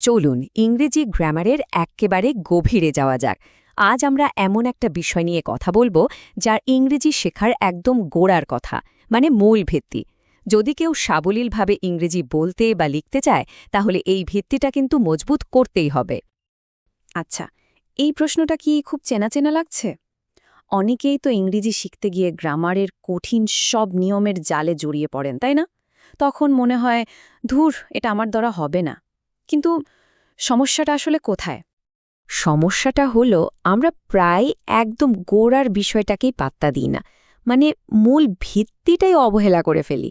চলুন ইংরেজি গ্রামারের এক্কেবারে গভীরে যাওয়া যাক। আজ আমরা এমন একটা বিষয় নিয়ে কথা বলবো যার ইংরেজি শেখার একদম গোড়ার কথা, মানে মূল ভিত্তি। যদি কেউ সাবলীলভাবে ইংরেজি বলতে বা লিখতে চায়, তাহলে এই ভিত্তিটা কিন্তু মজবুত করতেই হবে। আচ্ছা, এই প্রশ্নটা কি খুব চেনা চেনা লাগছে? অনেকেই তো ইংরেজি শিখতে গিয়ে গ্রামারের কঠিন সব নিয়মের জালে জড়িয়ে পড়েন, তাই না? তখন মনে হয়, ধুর, এটা আমার দ্বারা হবে না। কিন্তু সমস্যাটা আসলে কোথায়? সমস্যাটা হলো আমরা প্রায় একদম গোড়ার বিষয়টাকেই পাত্তা দিই না, মানে মূল ভিত্তিটাই অবহেলা করে ফেলি।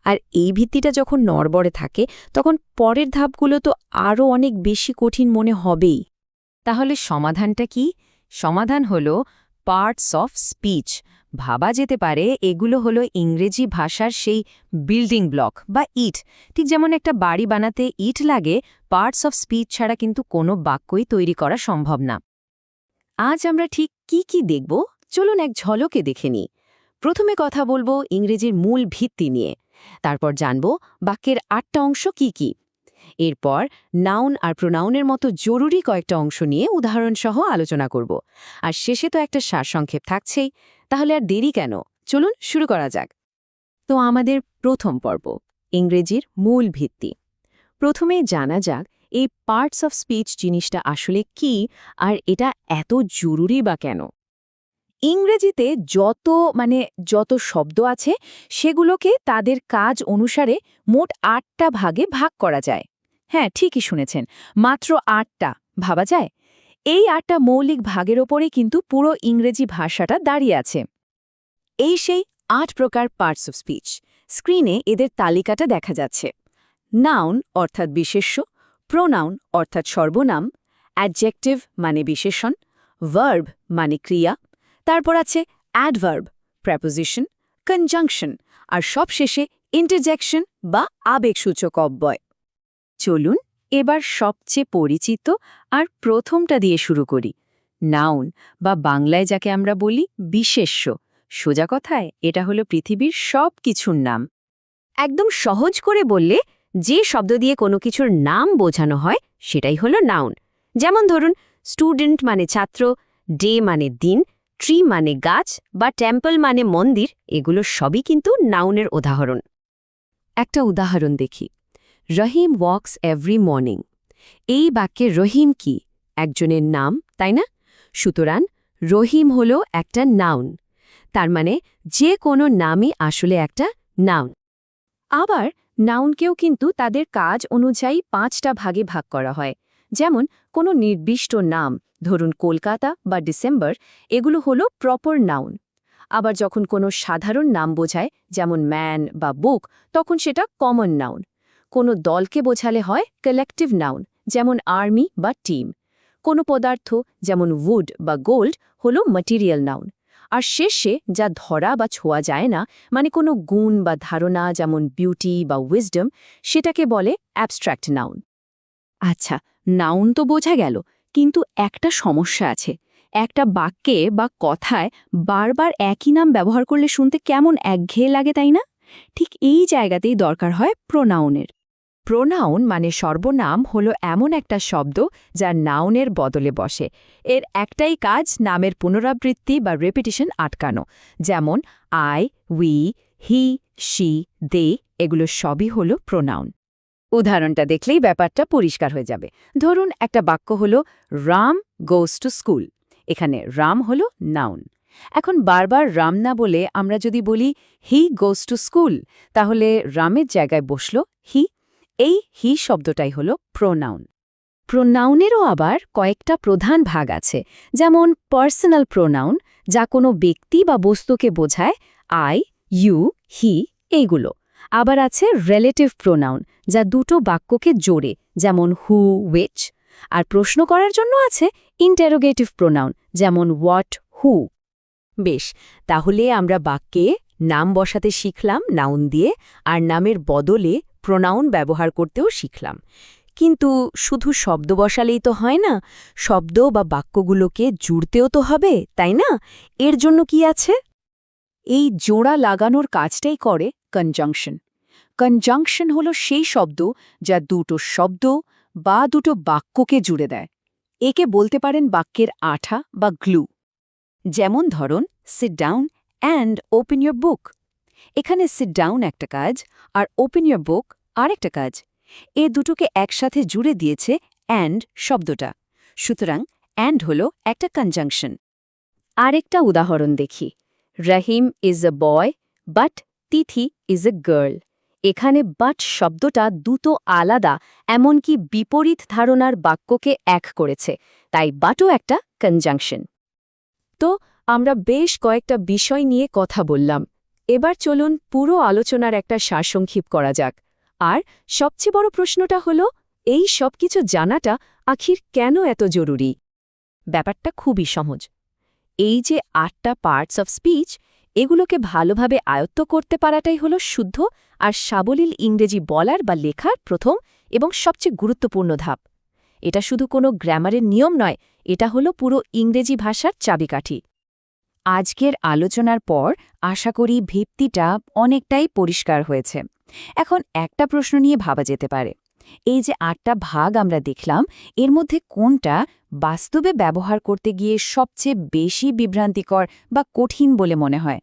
আর এই ভিত্তিটা যখন নড়বড়ে থাকে, তখন পরের ধাপগুলো তো আরও অনেক বেশি কঠিন মনে হবেই। তাহলে সমাধানটা কি? সমাধান হলো পার্টস অফ স্পিচ। ভাবা যেতে পারে এগুলো হলো ইংরেজি ভাষার সেই বিল্ডিং ব্লক বা ইট। ঠিক যেমন একটা বাড়ি বানাতে ইট লাগে, পার্টস অফ স্পিচ ছাড়া কিন্তু কোনো বাক্যই তৈরি করা সম্ভব না। আজ আমরা ঠিক কি কি দেখব, চলুন এক ঝলকে দেখে নিই। প্রথমে কথা বলবো ইংরেজির মূল ভিত্তি নিয়ে, তারপর জানব বাক্যের ৮টা অংশ কি কি। এরপর নাউন আর প্রোনাউনের মতো জরুরি কয়েকটা অংশ নিয়ে উদাহরণসহ আলোচনা করব। আর শেষে তো একটা সারসংক্ষেপ থাকছেই। তাহলে আর দেরি কেন, চলুন শুরু করা যাক। তো আমাদের প্রথম পর্ব, ইংরেজির মূল ভিত্তি। প্রথমে জানা যাক এই পার্টস অফ স্পিচ জিনিসটা আসলে কি, আর এটা এত জরুরি বা কেন। ইংরেজিতে যত শব্দ আছে সেগুলোকে তাদের কাজ অনুসারে মোট ৮টা ভাগে ভাগ করা যায়। হ্যাঁ, ঠিকই শুনেছেন, মাত্র ৮টা। ভাবা যায়? এই ৮টা মৌলিক ভাগের ওপরেই কিন্তু পুরো ইংরেজি ভাষাটা দাঁড়িয়ে আছে। এই সেই ৮ প্রকার পার্টস অফ স্পিচ। স্ক্রিনে এদের তালিকাটা দেখা যাচ্ছে। নাউন অর্থাৎ বিশেষ্য, প্রোনাউন অর্থাৎ সর্বনাম, অ্যাডজেক্টিভ মানে বিশেষণ, ভার্ব মানে ক্রিয়া, তারপর আছে অ্যাডভার্ব, প্রেপোজিশন, কনজাংশন, আর সবশেষে ইন্টারজেকশন বা আবেগসূচক অব্যয়। চলুন এবার সবচেয়ে পরিচিত আর প্রথমটা দিয়ে শুরু করি, নাউন বা বাংলায় যাকে আমরা বলি বিশেষ্য। সোজা কথায় এটা হলো পৃথিবীর সব কিছুর নাম। একদম সহজ করে বললে, যে শব্দ দিয়ে কোনো কিছুর নাম বোঝানো হয় সেটাই হলো নাউন। যেমন ধরুন, স্টুডেন্ট মানে ছাত্র, ডে মানে দিন, ট্রি মানে গাছ, বা টেম্পল মানে মন্দির, এগুলো সবই কিন্তু নাউনের উদাহরণ। একটা উদাহরণ দেখি। রহিম ওয়াকস এভরি মর্নিং। এই বাক্যে রহিম কি? একজনের নাম, তাই না? সুতরাং রহিম হলো একটা নাউন। তার মানে যে কোনো নামই আসলে একটা নাউন। আবার নাউনকেও কিন্তু তাদের কাজ অনুযায়ী 5টা ভাগে ভাগ করা হয়। যেমন কোনো নির্দিষ্ট নাম, ধরুন কলকাতা বা ডিসেম্বর, এগুলো হলো প্রপার নাউন। আবার যখন কোনো সাধারণ নাম বোঝায়, যেমন ম্যান বা বুক, তখন সেটা কমন নাউন। কোনো দলকে বোঝালে হয় কালেকটিভ নাউন, যেমন আর্মি বা টিম। কোনো পদার্থ, যেমন উড বা গোল্ড, হলো ম্যাটেরিয়াল নাউন। আর শেষে যা ধরা বা ছোঁয়া যায় না, মানে কোনো গুণ বা ধারণা, যেমন বিউটি বা উইজডম, সেটাকে বলে অ্যাবস্ট্র্যাক্ট নাউন। আচ্ছা, নাউন তো বোঝা গেল, কিন্তু একটা সমস্যা আছে। একটা বাক্যে বা কথায় বারবার একই নাম ব্যবহার করলে শুনতে কেমন একঘেয়ে লাগে, তাই না? ঠিক এই জায়গাতেই দরকার হয় প্রোনাউনের। প্রোনাউন মানে সর্বনাম হলো এমন একটা শব্দ যা নাউনের বদলে বসে। এর একটাই কাজ নামের পুনরাবৃত্তি বা রেপিটিশন আটকানো। যেমন আই, উই, হি, শি, দে, এগুলো সবই হলো প্রোনাউন। উদাহরণটা দেখলেই ব্যাপারটা পরিষ্কার হয়ে যাবে। ধরুন একটা বাক্য হলো রাম গোস টু স্কুল। এখানে রাম হলো নাউন। এখন বারবার রাম না বলে আমরা যদি বলি হি গোস টু স্কুল, তাহলে রামের জায়গায় বসল হি। এই হি শব্দটাই হলো প্রোনাউন। প্রোনাউনেরও আবার কয়েকটা প্রধান ভাগ আছে, যেমন পার্সোনাল প্রোনাউন, যা কোনো ব্যক্তি বা বস্তুকে বোঝায়, আই, ইউ, হি, এইগুলো। আবার আছে রিলেটিভ প্রোনাউন, যা দুটো বাক্যকে জোড়ে, যেমন হু, উইচ। আর প্রশ্ন করার জন্য আছে ইন্টারোগেটিভ প্রোনাউন, যেমন হোয়াট, হু। বেশ, তাহলে আমরা বাক্যে নাম বসাতে শিখলাম নাউন দিয়ে, আর নামের বদলে প্রোনাউন ব্যবহার করতেও শিখলাম। কিন্তু শুধু শব্দ বসালেই তো হয় না, শব্দ বা বাক্যগুলোকে জুড়তেও তো হবে, তাই না? এর জন্য কি আছে? এই জোড়া লাগানোর কাজটাই করে কনজাংশন। কনজাংশন হলো সেই শব্দ যা দুটো শব্দ, বা দুটো বাক্যকে জুড়ে দেয়। একে বলতে পারেন বাক্যের আঠা বা গ্লু। যেমন ধরুন, sit down and open your book. এখানে সিট ডাউন একটা কাজ, আর ওপেন ইয়োর বুক আরেকটা কাজ। এ দুটোকে একসাথে জুড়ে দিয়েছে অ্যান্ড শব্দটা। সুতরাং অ্যান্ড হল একটা কনজাংশন। আরেকটা উদাহরণ দেখি। Rahim is a boy, but Tithi is a girl. এখানে বাট শব্দটা দুটো আলাদা, এমনকি বিপরীত ধারণার বাক্যকে এক করেছে, তাই বাটও একটা কনজাংশন। তো আমরা বেশ কয়েকটা বিষয় নিয়ে কথা বললাম। এবার চলুন পুরো আলোচনার একটা সারসংক্ষেপ করা যাক। আর সবচেয়ে বড় প্রশ্নটা হলো, এই সব কিছু জানাটা আখির কেন এত জরুরি? ব্যাপারটা খুবই সহজ। এই যে 8টা পার্টস অফ স্পিচ, এগুলোকে ভালোভাবে আয়ত্ত করতে পারাটাই হলো শুদ্ধ আর সাবলীল ইংরেজি বলার বা লেখার প্রথম এবং সবচেয়ে গুরুত্বপূর্ণ ধাপ। এটা শুধু কোনো গ্রামারের নিয়ম নয়, এটা হলো পুরো ইংরেজি ভাষার চাবিকাঠি। আজকের আলোচনার পর আশা করি ভিত্তিটা অনেকটাই পরিষ্কার হয়েছে। এখন একটা প্রশ্ন নিয়ে ভাবা যেতে পারে, এই যে 8টা ভাগ আমরা দেখলাম, এর মধ্যে কোনটা বাস্তবে ব্যবহার করতে গিয়ে সবচেয়ে বেশি বিভ্রান্তিকর বা কঠিন বলে মনে হয়?